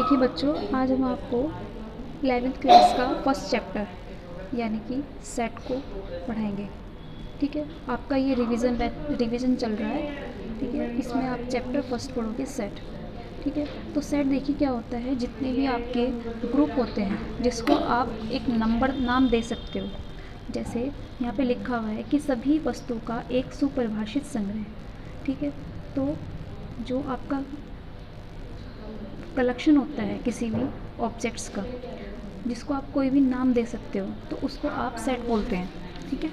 देखिए बच्चों, आज हम आपको 11th क्लास का फर्स्ट चैप्टर यानी कि सेट को पढ़ाएंगे। ठीक है, आपका ये रिवीजन चल रहा है। ठीक है, इसमें आप चैप्टर फर्स्ट पढ़ोगे सेट। ठीक है, तो सेट देखिए क्या होता है, जितने भी आपके ग्रुप होते हैं जिसको आप एक नाम दे सकते हो। जैसे यहाँ पे लिखा हुआ है कि सभी वस्तुओं का एक सुपरिभाषित संग्रह। ठीक है, तो जो आपका कलेक्शन होता है किसी भी ऑब्जेक्ट्स का, जिसको आप कोई भी नाम दे सकते हो, तो उसको आप सेट बोलते हैं। ठीक है,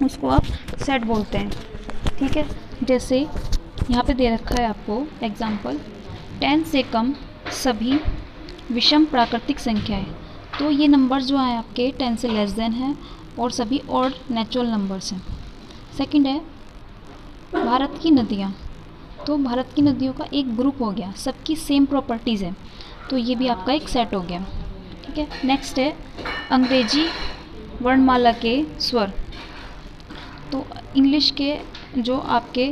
उसको आप सेट बोलते हैं। ठीक है, जैसे यहाँ पे दे रखा है आपको एग्जाम्पल, 10 से कम सभी विषम प्राकृतिक संख्याएं। तो ये नंबर जो है आपके 10 से लेस देन है और सभी ऑड नेचुरल नंबर्स हैं। सेकंड है भारत की नदियाँ। तो भारत की नदियों का एक ग्रुप हो गया, सबकी सेम प्रॉपर्टीज़ है, तो ये भी आपका एक सेट हो गया। ठीक है, नेक्स्ट है अंग्रेजी वर्णमाला के स्वर। तो इंग्लिश के जो आपके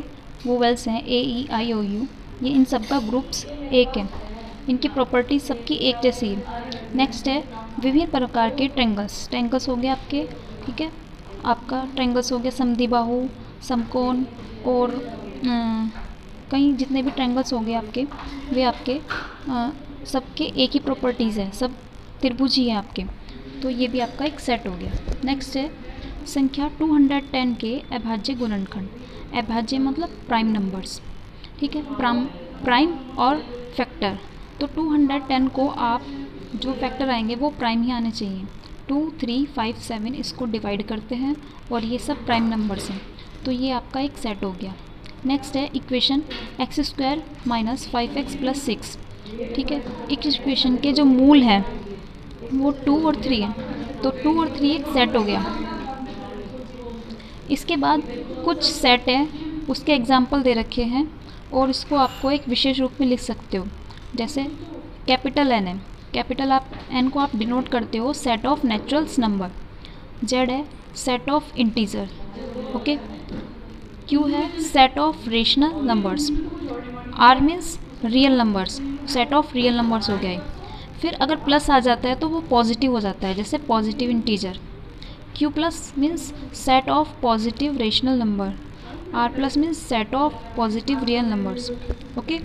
वोवेल्स हैं AEIOU, ये इन सब का ग्रुप्स एक है, इनकी प्रॉपर्टी सबकी एक जैसी है। नेक्स्ट है विभिन्न प्रकार के ट्रेंगल्स हो गए आपके। ठीक है, आपका ट्रेंगल्स हो गया समद्विबाहु, समकोण और कई जितने भी ट्रायंगल्स हो गए आपके, वे आपके सबके एक ही प्रॉपर्टीज़ है, सब त्रिभुज ही है आपके, तो ये भी आपका एक सेट हो गया। नेक्स्ट है संख्या 210 के अभाज्य गुणनखंड। अभाज्य मतलब प्राइम नंबर्स। ठीक है, प्राइम और फैक्टर। तो 210 को आप जो फैक्टर आएंगे वो प्राइम ही आने चाहिए। 2, 3, 5, 7 इसको डिवाइड करते हैं और ये सब प्राइम नंबर्स हैं, तो ये आपका एक सेट हो गया। नेक्स्ट है इक्वेशन x² - 5x + 6। ठीक है, इस इक्वेशन के जो मूल हैं वो 2 और 3 हैं, तो 2 और 3 एक सेट हो गया। इसके बाद कुछ सेट है, उसके एग्जाम्पल दे रखे हैं और इसको आपको एक विशेष रूप में लिख सकते हो। जैसे कैपिटल N है, कैपिटल आप N को आप डिनोट करते हो set of naturals number. Z है set of integer. Okay, Q है set of rational numbers. R means real numbers, set of real numbers हो गया। फिर अगर प्लस आ जाता है तो वो पॉजिटिव हो जाता है, जैसे positive integer. Q+ means set of positive rational number. R+ means set of positive real numbers. Okay,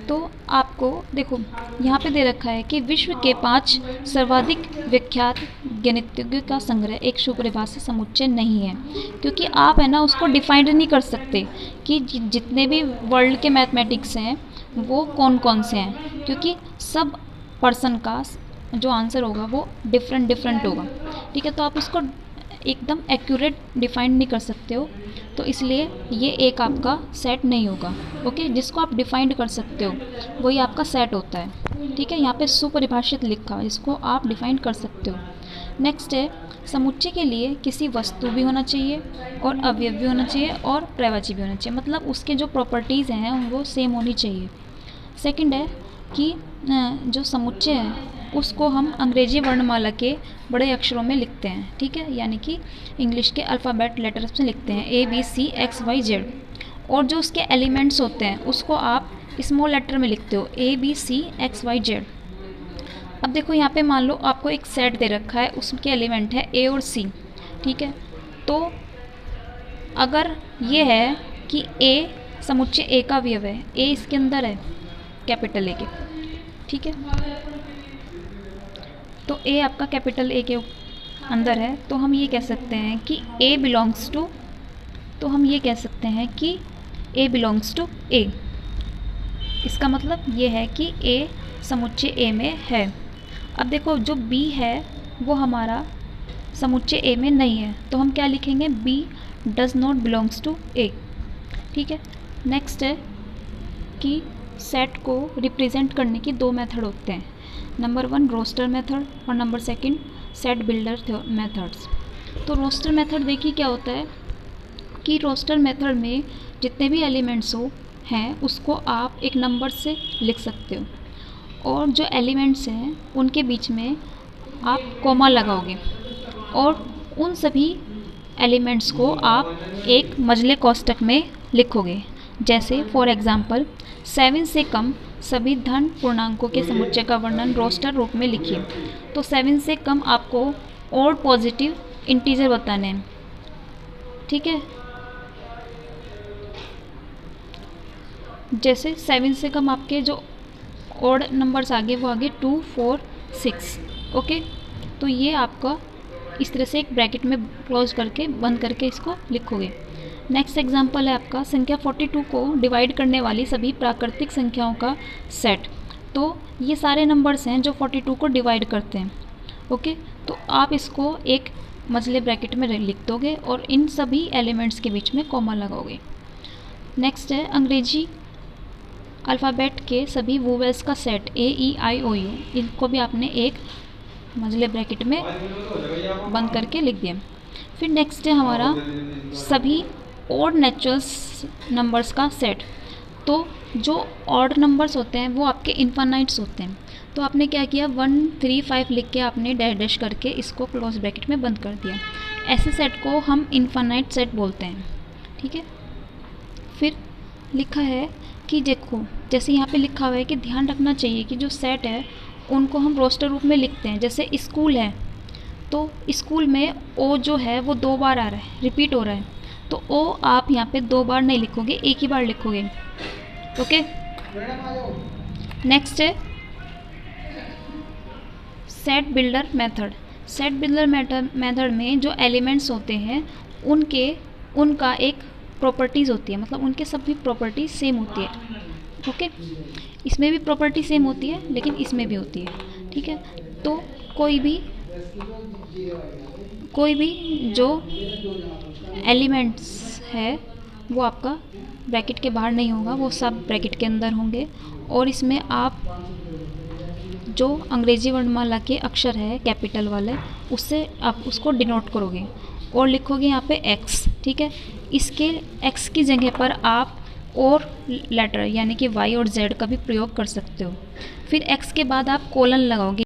तो आपको देखो यहाँ पे दे रखा है कि विश्व के 5 सर्वाधिक विख्यात गणितज्ञों का संग्रह एक सुपरिभाषित समुच्चय नहीं है, क्योंकि आप है ना उसको डिफाइंड नहीं कर सकते कि जितने भी वर्ल्ड के मैथमेटिक्स हैं वो कौन कौन से हैं, क्योंकि सब पर्सन का जो आंसर होगा वो डिफरेंट होगा। ठीक है, तो आप उसको एकदम एक्यूरेट डिफाइंड नहीं कर सकते हो, तो इसलिए ये एक आपका सेट नहीं होगा। ओके, जिसको आप डिफाइंड कर सकते हो वही आपका सेट होता है। ठीक है, यहाँ पे सुपरिभाषित लिखा है, जिसको आप डिफाइंड कर सकते हो। नेक्स्ट है समुच्चय के लिए किसी वस्तु भी होना चाहिए और अवयव भी होना चाहिए और प्रवाची भी होना चाहिए, मतलब उसके जो प्रॉपर्टीज़ हैं वो सेम होनी चाहिए। सेकंड है कि जो समुच्चय है उसको हम अंग्रेजी वर्णमाला के बड़े अक्षरों में लिखते हैं। ठीक है, यानी कि इंग्लिश के अल्फ़ाबेट लेटर्स में लिखते हैं ABCXYZ, और जो उसके एलिमेंट्स होते हैं उसको आप स्मॉल लेटर में लिखते हो ABCXYZ। अब देखो यहाँ पे मान लो आपको एक सेट दे रखा है, उसके एलिमेंट है A और C। ठीक है, तो अगर ये है कि A समुच्चय A का अवयव है, A इसके अंदर है कैपिटल A के। ठीक है, तो A आपका कैपिटल A के अंदर है, तो हम ये कह सकते हैं कि A बिलोंग्स टू, तो हम ये कह सकते हैं कि A बिलोंग्स टू A। इसका मतलब ये है कि A समुच्चय A में है। अब देखो जो B है वो हमारा समुच्चय A में नहीं है, तो हम क्या लिखेंगे, B does not belongs to A। ठीक है, नेक्स्ट है कि सेट को रिप्रेजेंट करने की 2 मेथड होते हैं, नंबर 1 रोस्टर मेथड और नंबर 2 सेट बिल्डर मेथड्स। तो रोस्टर मेथड देखिए क्या होता है कि रोस्टर मेथड में जितने भी एलिमेंट्स हैं उसको आप एक नंबर से लिख सकते हो, और जो एलिमेंट्स हैं उनके बीच में आप कॉमा लगाओगे और उन सभी एलिमेंट्स को आप एक मजले कोष्ठक में लिखोगे। जैसे फॉर एग्ज़ाम्पल 7 से कम सभी धन पूर्णांकों के समुच्चय का वर्णन रोस्टर रूप में लिखिए। तो 7 से कम आपको और पॉजिटिव इंटीजर बताने हैं, ठीक है। जैसे 7 से कम आपके जो ऑड नंबर्स आगे वो आगे 2, 4, 6, ओके। तो ये आपका इस तरह से एक ब्रैकेट में क्लोज करके बंद करके इसको लिखोगे। नेक्स्ट एग्जांपल है आपका संख्या 42 को डिवाइड करने वाली सभी प्राकृतिक संख्याओं का सेट। तो ये सारे नंबर्स हैं जो 42 को डिवाइड करते हैं, ओके। तो आप इसको एक मझले ब्रैकेट में लिख दोगे और इन सभी एलिमेंट्स के बीच में कॉमा लगाओगे। नेक्स्ट है अंग्रेजी अल्फ़ाबेट के सभी वोवेल्स का सेट AEIOU, इनको भी आपने एक मझले ब्रैकेट में बंद करके लिख दिया। फिर नेक्स्ट है हमारा सभी ऑड नेचुरल्स नंबर्स का सेट। तो जो ऑड नंबर्स होते हैं वो आपके इन्फानाइट्स होते हैं। तो आपने क्या किया 1, 3, 5 लिख के आपने डैश डैश करके इसको क्लोज ब्रैकेट में बंद कर दिया। ऐसे सेट को हम इन्फानाइट सेट बोलते हैं, ठीक है। फिर लिखा है कि देखो जैसे यहाँ पे लिखा हुआ है कि ध्यान रखना चाहिए कि जो सेट है उनको हम रोस्टर रूप में लिखते हैं। जैसे स्कूल है तो स्कूल में ओ जो है वो 2 बार आ रहा है, रिपीट हो रहा है। तो ओ आप यहाँ पे 2 बार नहीं लिखोगे, एक ही बार लिखोगे, ओके। नेक्स्ट है set builder method. Set builder method में जो एलिमेंट्स होते हैं उनका एक प्रॉपर्टीज़ होती है, मतलब उनके सभी प्रॉपर्टीज सेम होती है, ओके। इसमें भी प्रॉपर्टी सेम होती है लेकिन इसमें भी होती है, ठीक है। तो कोई भी जो एलिमेंट्स है वो आपका ब्रैकेट के बाहर नहीं होगा, वो सब ब्रैकेट के अंदर होंगे। और इसमें आप जो अंग्रेजी वर्णमाला के अक्षर है कैपिटल वाले उससे आप उसको डिनोट करोगे और लिखोगे यहाँ पे x, ठीक है। इसके x की जगह पर आप और लेटर यानी कि y और z का भी प्रयोग कर सकते हो। फिर x के बाद आप कोलन लगाओगे।